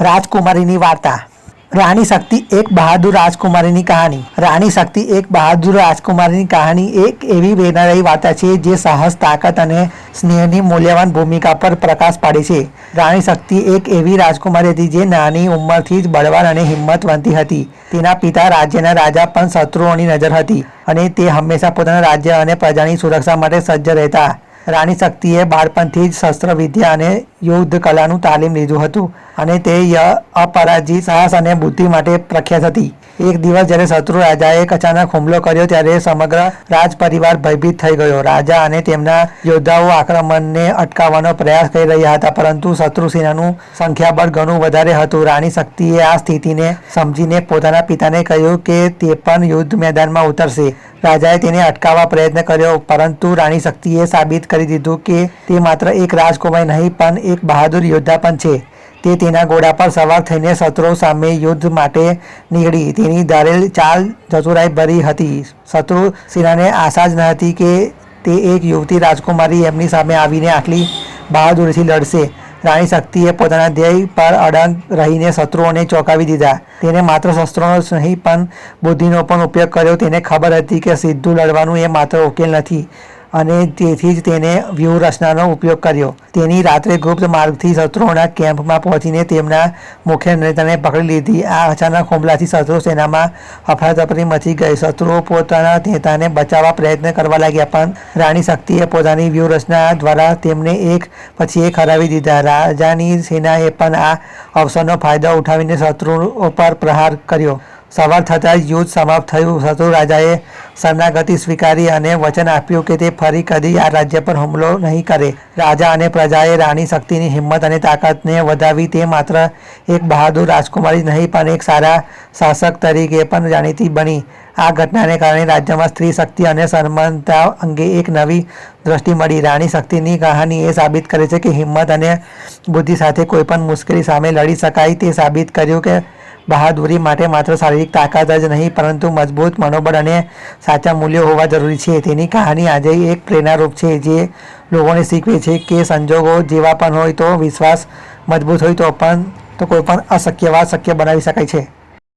રાજકુમારીની વાર્તા। રાણી શક્તિ એક બહાદુર રાજકુમારીની કહાની। રાણી શક્તિ એક બહાદુર રાજકુમારીની કહાની એક એવી પ્રેરણાદાયી વાર્તા છે જે સાહસ, તાકાત અને સ્નેહની મૂલ્યવાન ભૂમિકા પર પ્રકાશ પાડે છે। રાણી શક્તિ એક એવી રાજકુમારી હતી જે નાની ઉંમરથી જ બળવાન અને હિંમતવંતી હતી। તેના પિતા રાજ્યના રાજા પણ શત્રુઓની નજર હતી અને તે હંમેશા પોતાના રાજ્ય અને પ્રજાની સુરક્ષા માટે સજ્જ રહેતા। રાણી શક્તિએ બાળપણથી જ શસ્ત્ર વિદ્યા અને યુદ્ધ કલાનું તાલીમ લીધું હતું અને તે અપરાજિત સાહસ અને બુદ્ધિ માટે પ્રખ્યાત હતી। એક દિવસ જ્યારે શત્રુ રાજાએ અચાનક હુમલો કર્યો ત્યારે સમગ્ર રાજપરિવાર ભયભીત થઈ ગયો। રાજા અને તેમના યોદ્ધાઓ આક્રમણને અટકાવવાનો પ્રયાસ કરી રહ્યા હતા, પરંતુ શત્રુ સેનાનું સંખ્યાબળ ઘણું વધારે હતું। રાણી શક્તિએ આ સ્થિતિને સમજીને પોતાના પિતાને કહ્યું કે તે પણ યુદ્ધ મેદાનમાં ઉતરશે। રાજાએ તેને અટકાવવા પ્રયત્ન કર્યો, પરંતુ રાણી શક્તિએ સાબિત કરી દીધું કે તે માત્ર એક રાજકુમારી નહીં પણ એક બહાદુર યોદ્ધા પણ છે। તે તેના ઘોડા પર સવાર થઈને શત્રુઓ સામે યુદ્ધ માટે નીકળી। તેની ધારેલ ચાલ ચતુરાઈ ભરી હતી। શત્રુ સેનાને આશા જ ન હતી કે તે એક યુવતી રાજકુમારી એમની સામે આવીને આટલી બહાદુરીથી લડશે। રાણી શક્તિએ પોતાના ધ્યેય પર અડગ રહીને શત્રુઓને ચોંકાવી દીધા। તેને માત્ર શસ્ત્રોનો જ નહીં પણ બુદ્ધિનો પણ ઉપયોગ કર્યો। તેને ખબર હતી કે સીધું લડવાનું એ માત્ર ઉકેલ નથી અને તેથી જ તેને વ્યૂહરચનાનો ઉપયોગ કર્યો। તેની રાત્રે ગુપ્ત માર્ગથી શત્રુઓના કેમ્પમાં પહોંચીને તેમના મુખ્ય નેતાને પકડી લીધી। આ અચાનક હુમલાથી શત્રુ સેનામાં અફરાતફરી મચી ગઈ। શત્રુઓ પોતાના નેતાને બચાવવા પ્રયત્ન કરવા લાગ્યા, પણ રાણી શક્તિએ પોતાની વ્યૂહરચના દ્વારા તેમને એક પછી એક હરાવી દીધા। રાજાની સેનાએ પણ આ અવસરનો ફાયદો ઉઠાવીને શત્રુઓ પર પ્રહાર કર્યો। સવાર થતાં જ યુદ્ધ સમાપ્ત થયું। શત્રુ રાજાએ શરણાગતિ સ્વીકારી અને વચન આપ્યું કે તે ફરી કદી આ રાજ્ય પર હુમલો નહીં કરે। રાજા અને પ્રજાએ રાણી શક્તિની હિંમત અને તાકાતને વધાવી। તે માત્ર એક બહાદુર રાજકુમારી નહીં પણ એક સારા શાસક તરીકે પણ જાણીતી બની। આ ઘટનાને કારણે રાજ્યમાં સ્ત્રી શક્તિ અને સમાનતા અંગે એક નવી દ્રષ્ટિ મળી। રાણી શક્તિની કહાની એ સાબિત કરે છે કે હિંમત અને બુદ્ધિ સાથે કોઈપણ મુશ્કેલી સામે લડી શકાય। તે સાબિત કર્યું કે બહાદુરી માટે માત્ર શારીરિક તાકાત જ નહીં પરંતુ મજબૂત મનોબળ અને સાચા મૂલ્યો હોવા જરૂરી છે। તેની કહાની આજે એક પ્રેરણારૂપ છે જે લોકોને શીખવે છે કે સંજોગો જેવા પણ હોય તો વિશ્વાસ મજબૂત હોય તો કોઈ પણ અશક્ય વાત શક્ય બનાવી શકાય છે।